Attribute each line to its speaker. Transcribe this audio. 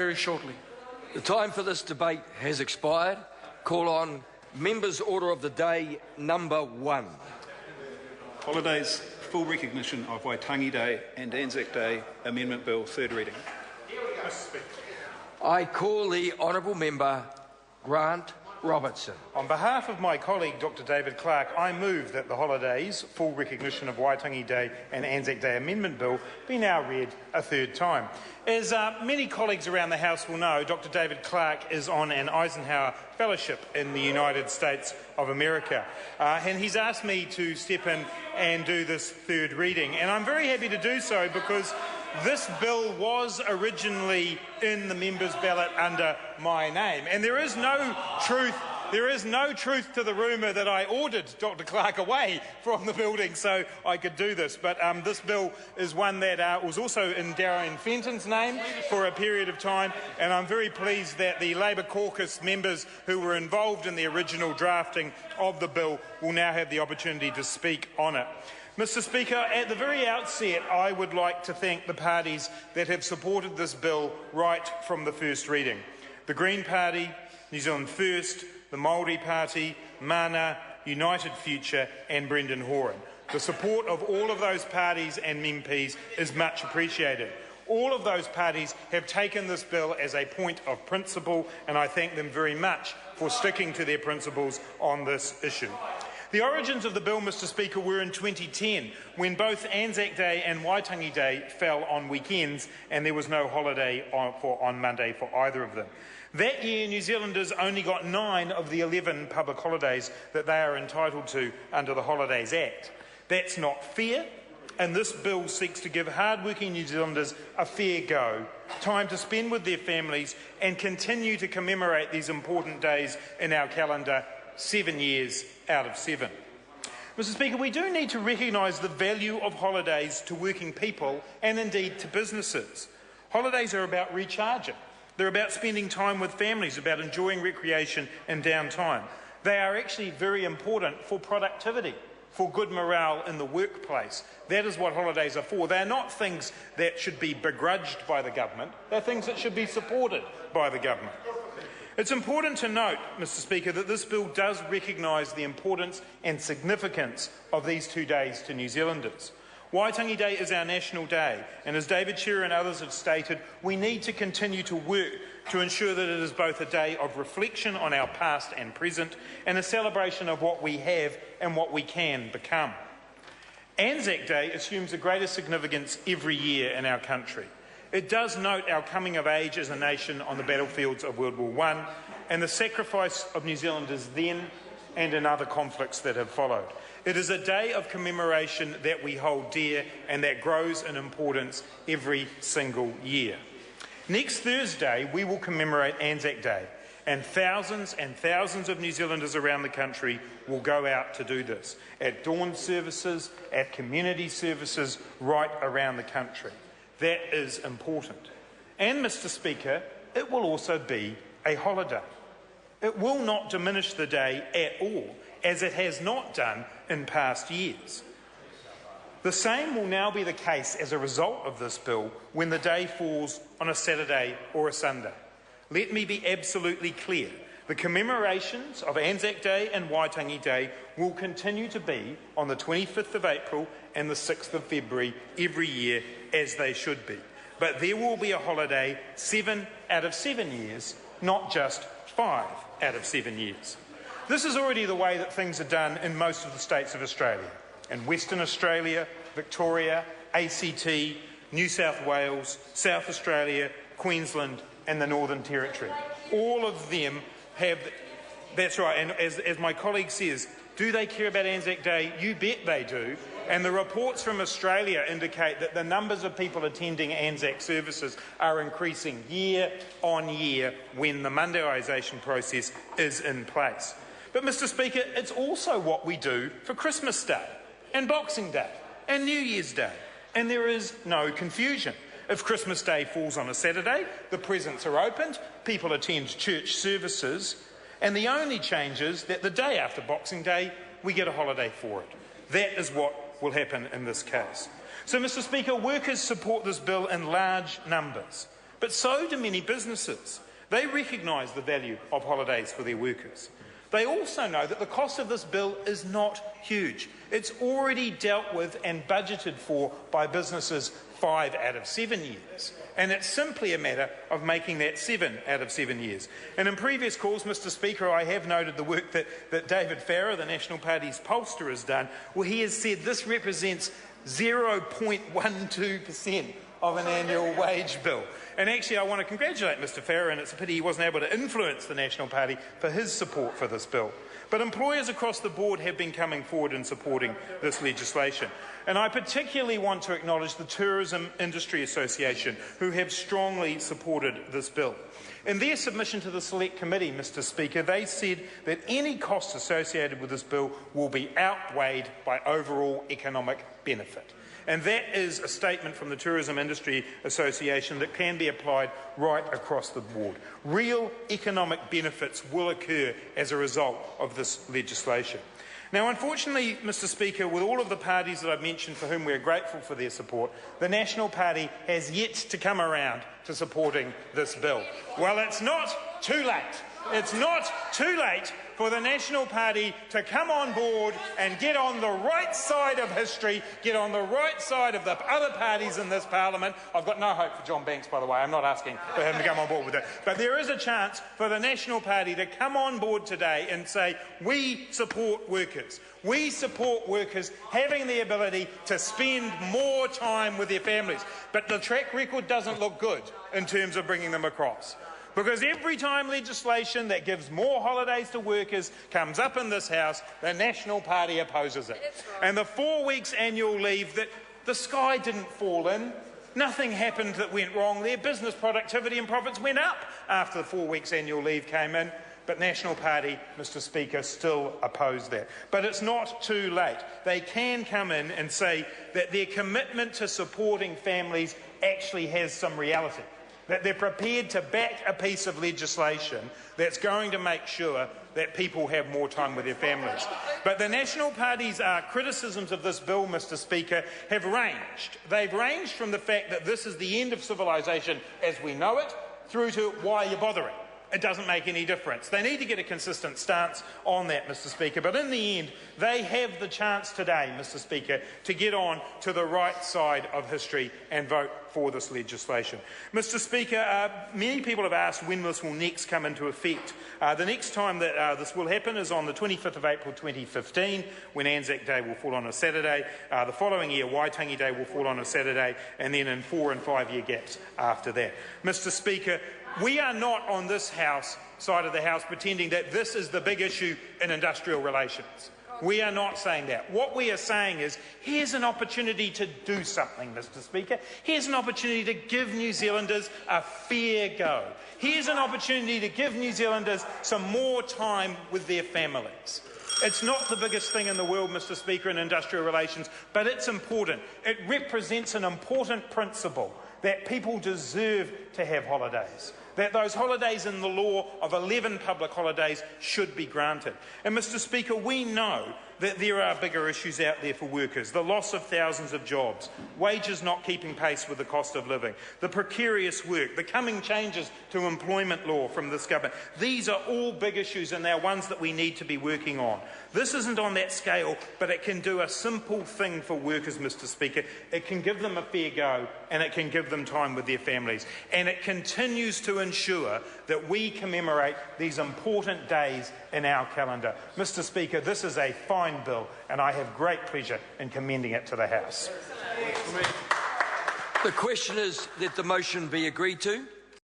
Speaker 1: very shortly.
Speaker 2: The time for this debate has expired. Call on Members' Order of the Day number 1.
Speaker 3: Holidays, full recognition of Waitangi Day and Anzac Day, Amendment Bill, third reading.
Speaker 2: I call the Honourable Member Grant Robertson.
Speaker 4: On behalf of my colleague Dr David Clark, I move that the Holidays, full recognition of Waitangi Day and Anzac Day Amendment Bill be now read a third time. As many colleagues around the House will know, Dr David Clark is on an Eisenhower Fellowship in the United States of America, and he's asked me to step in and do this third reading, and I'm very happy to do so because this bill was originally in the members' ballot under my name, and there is no truth to the rumour that I ordered Dr Clark away from the building so I could do this. But this bill is one that was also in Darren Fenton's name for a period of time, and I'm very pleased that the Labour caucus members who were involved in the original drafting of the bill will now have the opportunity to speak on it. Mr Speaker, at the very outset, I would like to thank the parties that have supported this bill right from the first reading. The Green Party, New Zealand First, the Māori Party, Mana, United Future and Brendan Horan. The support of all of those parties and MPs is much appreciated. All of those parties have taken this bill as a point of principle, and I thank them very much for sticking to their principles on this issue. The origins of the bill, Mr Speaker, were in 2010, when both Anzac Day and Waitangi Day fell on weekends and there was no holiday on Monday for either of them. That year, New Zealanders only got 9 of the 11 public holidays that they are entitled to under the Holidays Act. That's not fair, and this bill seeks to give hard-working New Zealanders a fair go, time to spend with their families and continue to commemorate these important days in our calendar 7 years out of 7. Mr Speaker, we do need to recognise the value of holidays to working people and indeed to businesses. Holidays are about recharging. They're about spending time with families, about enjoying recreation and downtime. They are actually very important for productivity, for good morale in the workplace. That is what holidays are for. They're not things that should be begrudged by the government. They're things that should be supported by the government. It's important to note, Mr Speaker, that this bill does recognise the importance and significance of these 2 days to New Zealanders. Waitangi Day is our national day, and as David Shearer and others have stated, we need to continue to work to ensure that it is both a day of reflection on our past and present, and a celebration of what we have and what we can become. Anzac Day assumes a greater significance every year in our country. It does note our coming of age as a nation on the battlefields of World War I and the sacrifice of New Zealanders then and in other conflicts that have followed. It is a day of commemoration that we hold dear and that grows in importance every single year. Next Thursday, we will commemorate Anzac Day, and thousands of New Zealanders around the country will go out to do this, at dawn services, at community services, right around the country. That is important. And, Mr Speaker, it will also be a holiday. It will not diminish the day at all, as it has not done in past years. The same will now be the case as a result of this bill when the day falls on a Saturday or a Sunday. Let me be absolutely clear. The commemorations of Anzac Day and Waitangi Day will continue to be on the 25th of April and the 6th of February every year, as they should be. But there will be a holiday 7 out of 7 years, not just 5 out of 7 years. This is already the way that things are done in most of the states of Australia. In Western Australia, Victoria, ACT, New South Wales, South Australia, Queensland and the Northern Territory. All of them have, that's right, and as my colleague says, do they care about Anzac Day? You bet they do. And the reports from Australia indicate that the numbers of people attending Anzac services are increasing year on year when the Mondaysation process is in place. But, Mr Speaker, it's also what we do for Christmas Day and Boxing Day and New Year's Day. And there is no confusion. If Christmas Day falls on a Saturday, the presents are opened, people attend church services, and the only change is that the day after Boxing Day, we get a holiday for it. That is what will happen in this case. So, Mr Speaker, workers support this bill in large numbers. but so do many businesses. They recognise the value of holidays for their workers. They also know that the cost of this bill is not huge. It's already dealt with and budgeted for by businesses 5 out of 7 years. And it's simply a matter of making that 7 out of 7 years. And in previous calls, Mr Speaker, I have noted the work that David Farrer, the National Party's pollster, has done, where he has said this represents 0.12% of an annual wage bill. And actually, I want to congratulate Mr Farrer, and it's a pity he wasn't able to influence the National Party for his support for this bill. But employers across the board have been coming forward in supporting this legislation. And I particularly want to acknowledge the Tourism Industry Association, who have strongly supported this bill. In their submission to the Select Committee, Mr Speaker, they said that any costs associated with this bill will be outweighed by overall economic benefit. And that is a statement from the Tourism Industry Association that can be applied right across the board. Real economic benefits will occur as a result of this legislation. Now, unfortunately, Mr Speaker, with all of the parties that I've mentioned for whom we are grateful for their support, the National Party has yet to come around to supporting this bill. Well, it's not too late. It's not too late for the National Party to come on board and get on the right side of history, get on the right side of the other parties in this Parliament. I've got no hope for John Banks, by the way. I'm not asking for him to come on board with it. But there is a chance for the National Party to come on board today and say, we support workers. We support workers having the ability to spend more time with their families. But the track record doesn't look good in terms of bringing them across. Because every time legislation that gives more holidays to workers comes up in this House, the National Party opposes it. Right. And the 4 weeks annual leave, that the sky didn't fall in. Nothing happened that went wrong there. Business productivity and profits went up after the 4 weeks annual leave came in. But National Party, Mr Speaker, still oppose that. But it's not too late. They can come in and say that their commitment to supporting families actually has some reality. That they're prepared to back a piece of legislation that's going to make sure that people have more time with their families. But the National Party's criticisms of this bill, Mr Speaker, have ranged. They've ranged from the fact that this is the end of civilisation as we know it, through to why you're bothering. It doesn't make any difference. They need to get a consistent stance on that, Mr Speaker. But in the end, they have the chance today, Mr Speaker, to get on to the right side of history and vote for this legislation. Mr Speaker, many people have asked when this will next come into effect. The next time that this will happen is on the 25th of April 2015, when Anzac Day will fall on a Saturday. The following year, Waitangi Day will fall on a Saturday, and then in 4 and 5 year gaps after that. Mr Speaker, we are not on this side of the House pretending that this is the big issue in industrial relations. We are not saying that. What we are saying is, here's an opportunity to do something, Mr Speaker. Here's an opportunity to give New Zealanders a fair go. Here's an opportunity to give New Zealanders some more time with their families. It's not the biggest thing in the world, Mr Speaker, in industrial relations, but it's important. It represents an important principle that people deserve to have holidays, that those holidays in the law of 11 public holidays should be granted. And Mr Speaker, we know that there are bigger issues out there for workers: the loss of thousands of jobs, wages not keeping pace with the cost of living, the precarious work, the coming changes to employment law from this government. These are all big issues, and they're ones that we need to be working on. This isn't on that scale, but it can do a simple thing for workers, Mr Speaker. It can give them a fair go, and it can give them time with their families. And it continues to ensure that we commemorate these important days in our calendar. Mr Speaker, this is a fine bill, and I have great pleasure in commending it to the House.
Speaker 2: The question is that the motion be agreed to.